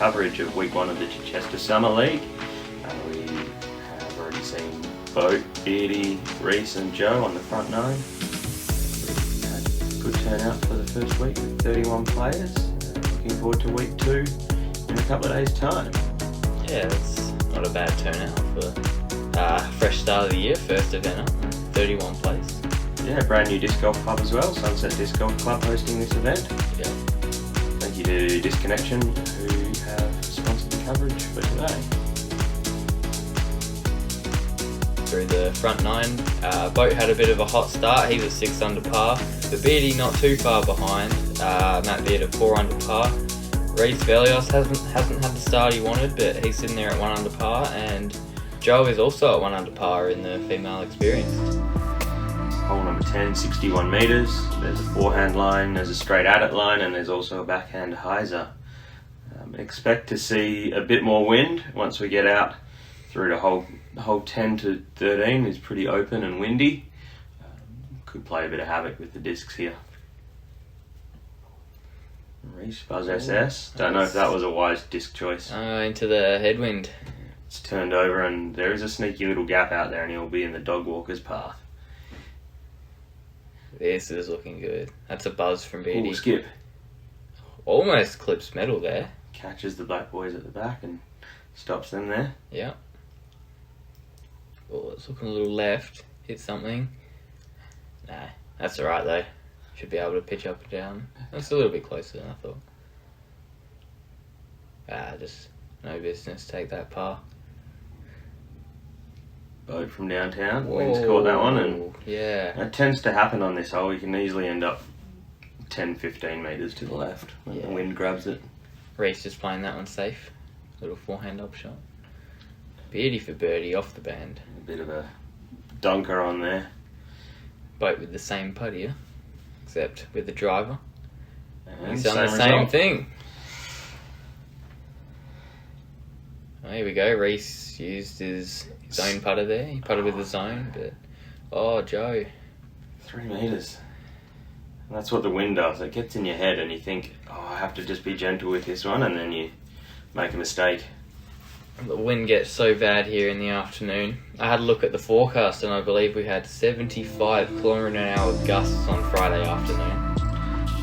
coverage of week 1 of the Chichester Summer League. We have already seen Boat, Beardy, Reece and Joe on the front 9. We had a good turnout for the first week with 31 players. Looking forward to week 2 in a couple of days' time. Yeah, it's not a bad turnout for fresh start of the year, first event up, 31 players. Yeah, brand new disc golf club as well, Sunset Disc Golf Club hosting this event. Yeah. Thank you to Disconnection who have sponsored the coverage for today. Through the front 9, Boat had a bit of a hot start. He was 6 under par. The Beardy not too far behind. Matt Beard at 4 under par. Reece Vellios hasn't had the start he wanted, but he's sitting there at 1 under par. And Joe is also at 1 under par in the female experienced. Hole number 10, 61 metres. There's a forehand line, there's a straight adit line, and there's also a backhand hyzer. Expect to see a bit more wind once we get out through to hole 10 to 13 is pretty open and windy. Could play a bit of havoc with the discs here. Reece Buzz SS. Don't know if that was a wise disc choice. Into the headwind. It's turned over and there is a sneaky little gap out there and he'll be in the dog walker's path. This is looking good. That's a buzz from Beardy. Ooh, skip. Almost clips metal there. Catches the black boys at the back and stops them there. Yeah. Oh, it's looking a little left. Hit something. Nah, that's alright though. Should be able to pitch up and down. That's a little bit closer than I thought. Just no business. Take that par. Boat from downtown. Wind's caught that one, and yeah, that tends to happen on this hole. You can easily end up 10-15 metres to the left when the wind grabs it. Reece just playing that one safe. Little forehand up shot. Beardy for birdie off the band. A bit of a dunker on there. Boat with the same putt here, except with the driver. And He's done the same result. thing. Oh, here we go. Reece used his own putter there. He putted with the zone, but Joe. 3 metres. And that's what the wind does. It gets in your head and you think, I have to just be gentle with this one, and then you make a mistake. The wind gets so bad here in the afternoon. I had a look at the forecast and I believe we had 75km/h gusts on Friday afternoon.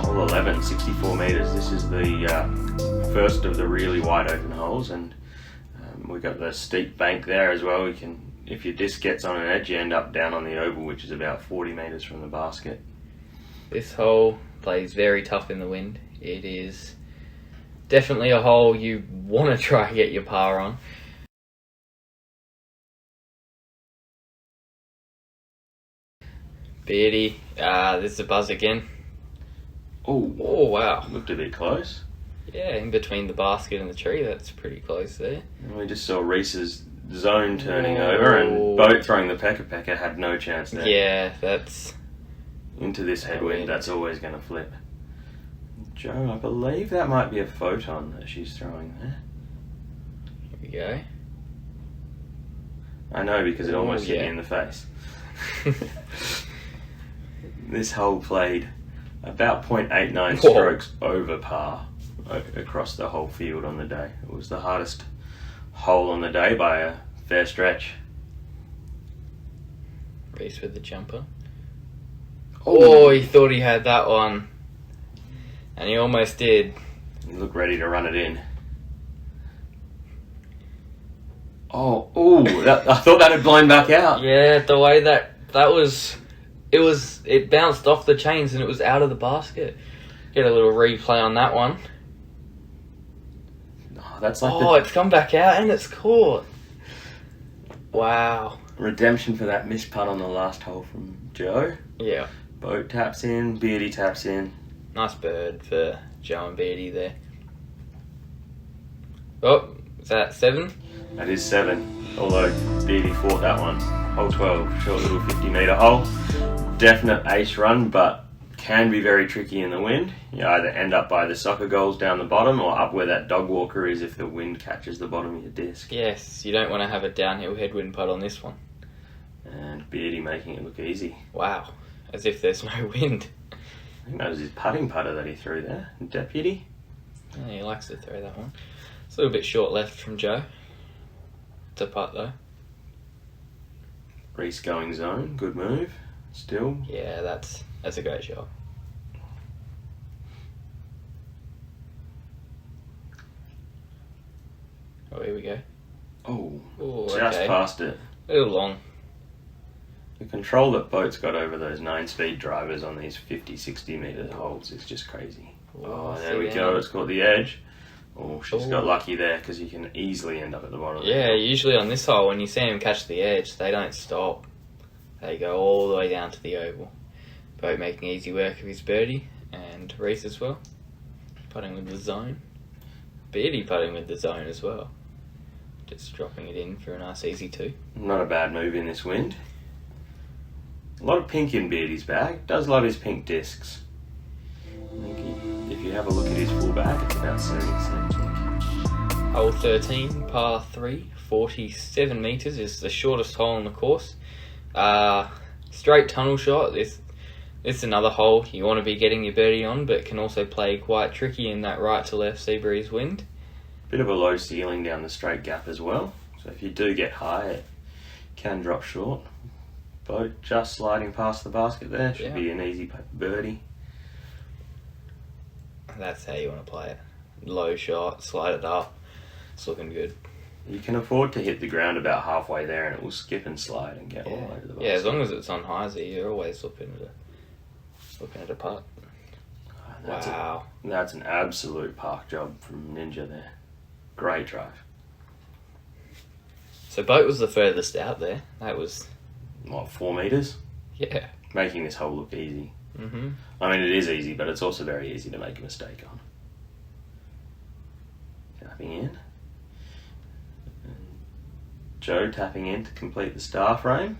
Hole 11, 64 metres. This is the first of the really wide open holes, and we got the steep bank there as well. If your disc gets on an edge, you end up down on the oval, which is about 40 metres from the basket. This hole plays very tough in the wind. It is definitely a hole you want to try and get your par on. Beardy, this is a buzz again. Oh, wow. Looked a bit close. Yeah, in between the basket and the tree, that's pretty close there. And we just saw Reece's zone turning over, and Boat throwing the pecker had no chance there. Yeah, that's... Into this headwind, that's always going to flip. Joe, I believe that might be a photon that she's throwing there. Here we go. I know, because it almost hit me in the face. This hole played about 0.89 strokes over par across the whole field on the day. It was the hardest hole on the day by a fair stretch. Reece with the jumper. Oh, he thought he had that one. And he almost did. He looked ready to run it in. I thought that had blown back out. Yeah, the way that was... It bounced off the chains and it was out of the basket. Get a little replay on that one. That's like it's come back out and it's caught. Wow. Redemption for that missed putt on the last hole from Joe. Yeah. Boat taps in, Beardy taps in. Nice bird for Joe and Beardy there. Oh, is that 7? That is 7. Although Beardy fought that one. Hole 12, short little 50-metre hole. Definite ace run, but can be very tricky in the wind. You either end up by the soccer goals down the bottom or up where that dog walker is if the wind catches the bottom of your disc. Yes, you don't want to have a downhill headwind putt on this one. And Beardy making it look easy. Wow, as if there's no wind. I think that was his putting putter that he threw there. Deputy. Yeah, he likes to throw that one. It's a little bit short left from Joe. It's a putt though. Reece going zone, good move. Still. Yeah, that's a great shot. Oh, here we go. Oh, Ooh, just okay. past it. A little long. The control that Boat's got over those 9-speed drivers on these 50, 60 metre holes is just crazy. Oh, there we go. It's got the edge. Oh, she's got lucky there because you can easily end up at the bottom. Yeah, usually on this hole, when you see them catch the edge, they don't stop. They go all the way down to the oval. Boat making easy work of his birdie, and Reece as well. Putting with the zone. Beardy putting with the zone as well. Just dropping it in for a nice easy 2. Not a bad move in this wind. A lot of pink in Beardy's bag. Does love his pink discs. If you have a look at his full bag, it's about 70% pink. Hole 13, par 3, 47 metres is the shortest hole on the course. Straight tunnel shot. This is another hole you want to be getting your birdie on, but can also play quite tricky in that right to left sea breeze wind. Bit of a low ceiling down the straight gap as well. So if you do get high, it can drop short. Boat just sliding past the basket there. Should be an easy birdie. That's how you want to play it. Low shot, slide it up. It's looking good. You can afford to hit the ground about halfway there and it will skip and slide and get all the way to the basket. Yeah, as long as it's on hyzer, you're always looking at a putt. Wow. That's an absolute park job from Ninja there. Great drive. So Boat was the furthest out there. That was... What, 4 metres? Yeah. Making this hole look easy. Mm-hmm. I mean, it is easy, but it's also very easy to make a mistake on. Tapping in. And Joe tapping in to complete the star frame.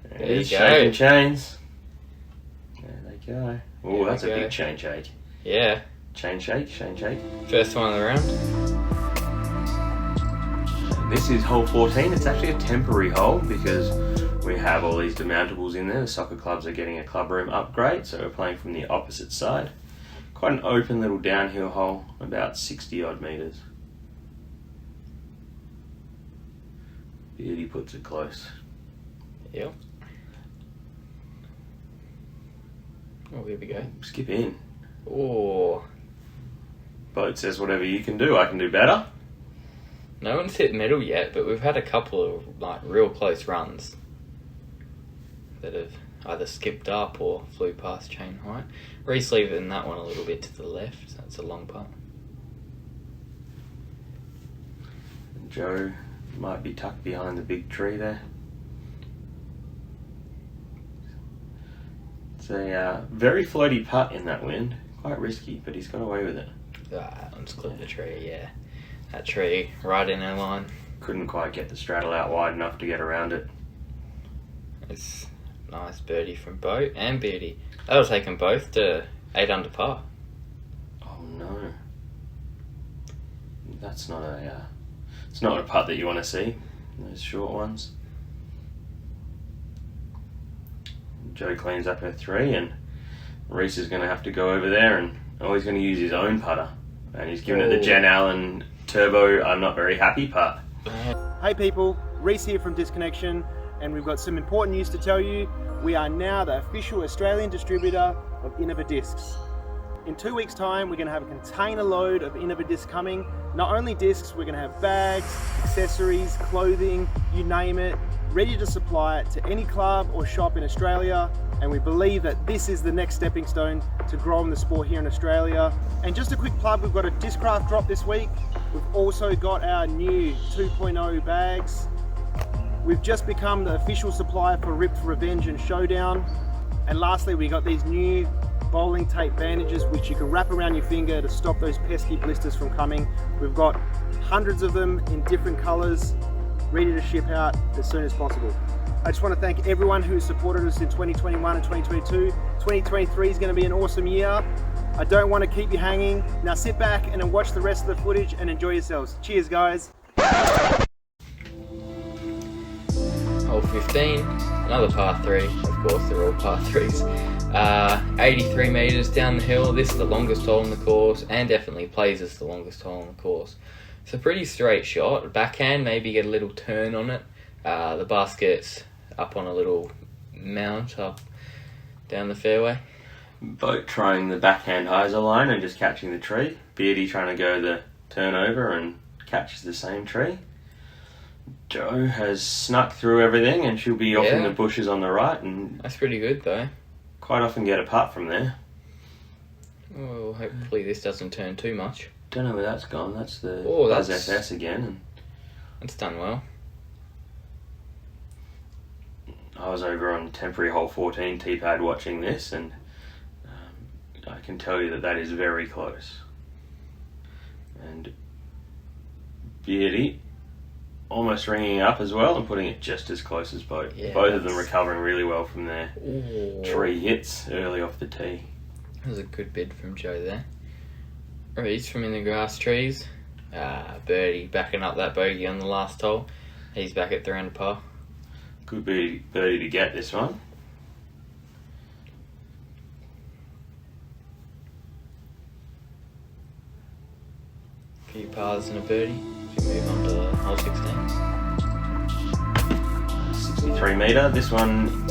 There it is, shaking chains. There they go. Oh, that's a big chain shake. Yeah. Chain shake. First one of the round. This is hole 14. It's actually a temporary hole because we have all these demountables in there. The soccer clubs are getting a club room upgrade, so we're playing from the opposite side. Quite an open little downhill hole, about 60 odd metres. Beardy puts it close. Yep. Oh, here we go. Skip in. Oh. Boat says whatever you can do, I can do better. No one's hit middle yet, but we've had a couple of real close runs that have either skipped up or flew past chain height. Reece leaving that one a little bit to the left. That's a long putt. Joe might be tucked behind the big tree there. It's a very floaty putt in that wind. Quite risky, but he's got away with it. That one's clipped the tree, yeah. That tree right in our line. Couldn't quite get the straddle out wide enough to get around it. It's nice birdie from Boat and Beardy. That'll take them both to 8 under par. Oh no. That's not a... it's not a putt that you want to see. Those short ones. Joe cleans up her 3 and Reece is going to have to go over there and he's going to use his own putter. And he's given it the Jen Allen Turbo I'm not very happy putt. Hey people, Reece here from Disconnection, and we've got some important news to tell you. We are now the official Australian distributor of Innova Discs. In 2 weeks' time, we're going to have a container load of Innova Discs coming. Not only discs, we're going to have bags, accessories, clothing, you name it, ready to supply it to any club or shop in Australia. And we believe that this is the next stepping stone to growing the sport here in Australia. And just a quick plug, we've got a Discraft drop this week. We've also got our new 2.0 bags. We've just become the official supplier for Ripped Revenge and Showdown. And lastly, we got these new bowling tape bandages which you can wrap around your finger to stop those pesky blisters from coming. We've got hundreds of them in different colors, ready to ship out as soon as possible. I just want to thank everyone who supported us in 2021 and 2022. 2023 is going to be an awesome year. I don't want to keep you hanging. Now sit back and watch the rest of the footage and enjoy yourselves. Cheers, guys. Hole 15, another par 3. Of course, they're all par 3s. 83 metres down the hill. This is the longest hole on the course and definitely plays as the longest hole on the course. It's a pretty straight shot. Backhand, maybe get a little turn on it. The basket's up on a little mount up down the fairway. Boat trying the backhand hyzer line and just catching the tree. Beardy trying to go the turnover and catches the same tree. Jo has snuck through everything and she'll be off in the bushes on the right, and that's pretty good though. Quite often get a putt from there. Well, hopefully this doesn't turn too much. Don't know where that's gone. That's the that's SS again. And that's done well. I was over on temporary hole 14 tee pad watching this, and I can tell you that is very close. And Beardy almost ringing up as well and putting it just as close as Boat. Yeah, both of them recovering really well from their Ooh. tree hits early off the tee. That was a good bid from Jo there. Reece from in the grass trees. Birdie backing up that bogey on the last hole. He's back at 3 under par. Good birdie to get this one. A few pars and a birdie. As we move on to hole 16. 63 metre. This one,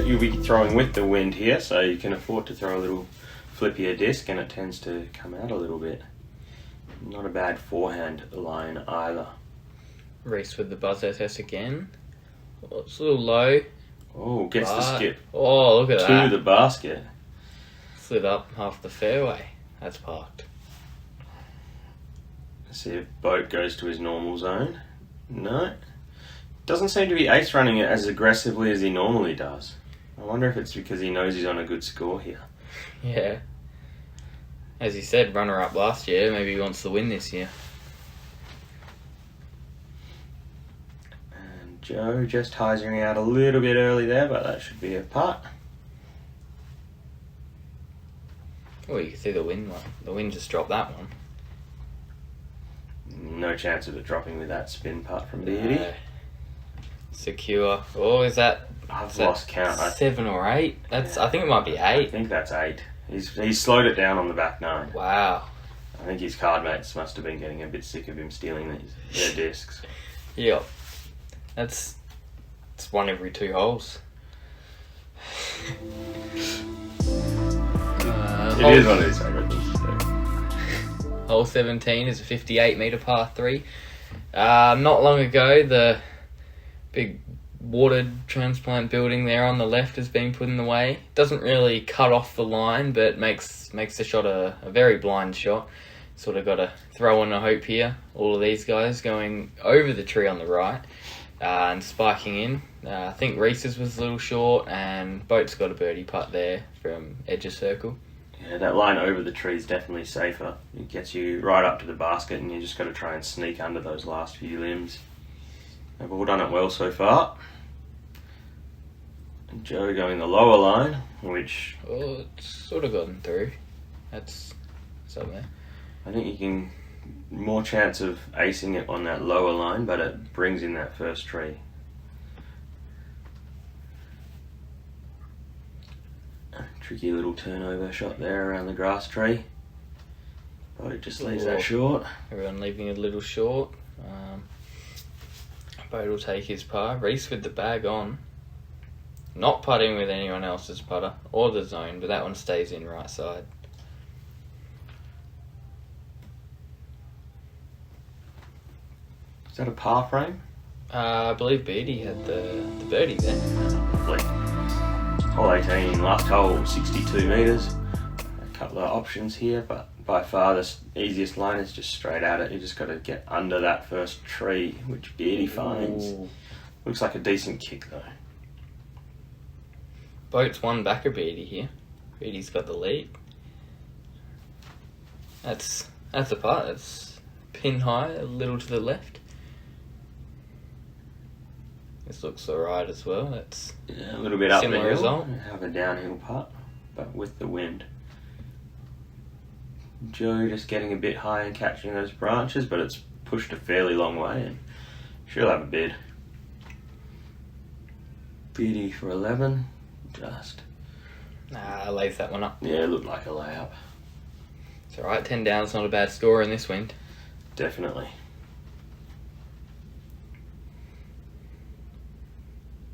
you'll be throwing with the wind here, so you can afford to throw a little flippier disc, and it tends to come out a little bit. Not a bad forehand line either. Reece with the buzz SS again. Oh, it's a little low. Oh, gets the skip Oh, look at that. to the basket. Slid up half the fairway. That's parked. Let's see if Boat goes to his normal zone. No. Doesn't seem to be ace running it as aggressively as he normally does. I wonder if it's because he knows he's on a good score here. Yeah. As he said, runner-up last year. Maybe he wants to win this year. And Jo just hyzering out a little bit early there, but that should be a putt. Oh, you can see the wind one. The wind just dropped that one. No chance of it dropping with that spin putt from Beardy. Secure. Oh, is that... I've lost count. 7 or 8? I think it might be 8. I think that's 8. He's slowed it down on the back 9. Wow. I think his card mates must have been getting a bit sick of him stealing their discs. Yep. It's 1 every 2 holes. It is one of his favourite things to do. Hole 17 is a 58 metre par 3. Not long ago, the big water transplant building there on the left has been put in the way. Doesn't really cut off the line, but makes the shot a very blind shot. Sort of got to throw in a hope here. All of these guys going over the tree on the right and spiking in. I think Reece's was a little short, and Boat's got a birdie putt there from edge of circle. Yeah, that line over the tree is definitely safer. It gets you right up to the basket, and you just got to try and sneak under those last few limbs. They've all done it well so far. And Jo going the lower line, which... Oh, it's sort of gotten through. That's up there. I think you can... More chance of acing it on that lower line, but it brings in that first tree. A tricky little turnover shot there around the grass tree. But it just leaves that short. Everyone leaving a little short. Boat will take his par. Reece with the bag on. Not putting with anyone else's putter or the zone, but that one stays in right side. Is that a par frame? I believe Beardy had the birdie there. Lovely. Hole 18, last hole, 62 metres. A couple of options here, but by far the easiest line is just straight at it. You just got to get under that first tree, which Beardy finds. Ooh. Looks like a decent kick though. Boat's one back of Beardy here. Beardy's got the lead. That's a putt. That's pin high, a little to the left. This looks alright as well. That's a little bit up the similar hill. result. Have a downhill putt, but with the wind. Jo just getting a bit high and catching those branches, but it's pushed a fairly long way, and she'll have a bid. Beardy for 11. Just. Lays that one up. Yeah, it looked like a layup. It's alright, 10 down's not a bad score in this wind. Definitely.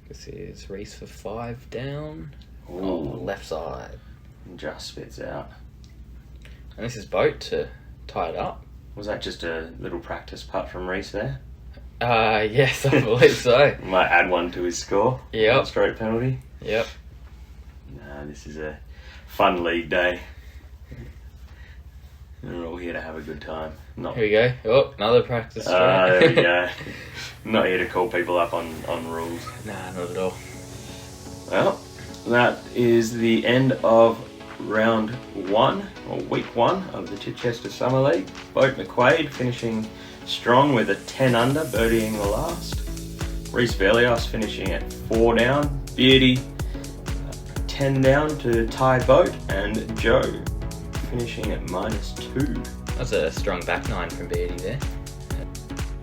This is Reece for 5 down. Ooh. On the left side. Just spits out. And this is Boat to tie it up. Was that just a little practice putt from Reece there? Yes, I believe so. Might add one to his score. Yep. Straight penalty. Yep. No, this is a fun league day. We're all here to have a good time. Not Here we go. Oh, another practice straight. there we go. Not here to call people up on rules. Nah, not at all. Well, that is the end of round 1, or week 1 of the Chichester Summer League. Boat McQuade finishing strong with a 10 under, birdieing the last. Reece Vellios finishing at 4 down. Beardy 10 down to tie Boat, and Joe finishing at -2. That's a strong back 9 from Beardy there.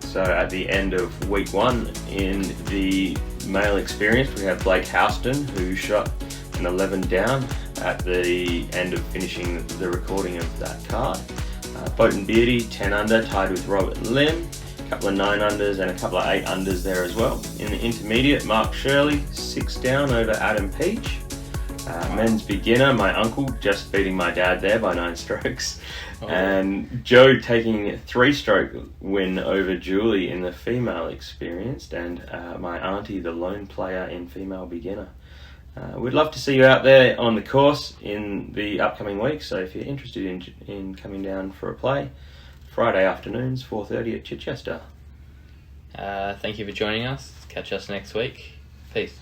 So at the end of week 1 in the male experience, we have Blake Houston, who shot an 11 down at the end of finishing the recording of that card. Boat and Beardy 10 under, tied with Robert Lim. A couple of 9 unders and a couple of 8 unders there as well. In the intermediate, Mark Shirley 6 down over Adam Peach. Men's beginner, my uncle, just beating my dad there by 9 strokes. Oh. And Joe taking a 3-stroke win over Julie in the female experienced, and my auntie, the lone player in female beginner. We'd love to see you out there on the course in the upcoming week, so if you're interested in coming down for a play, Friday afternoons, 4:30 at Chichester. Thank you for joining us. Catch us next week. Peace.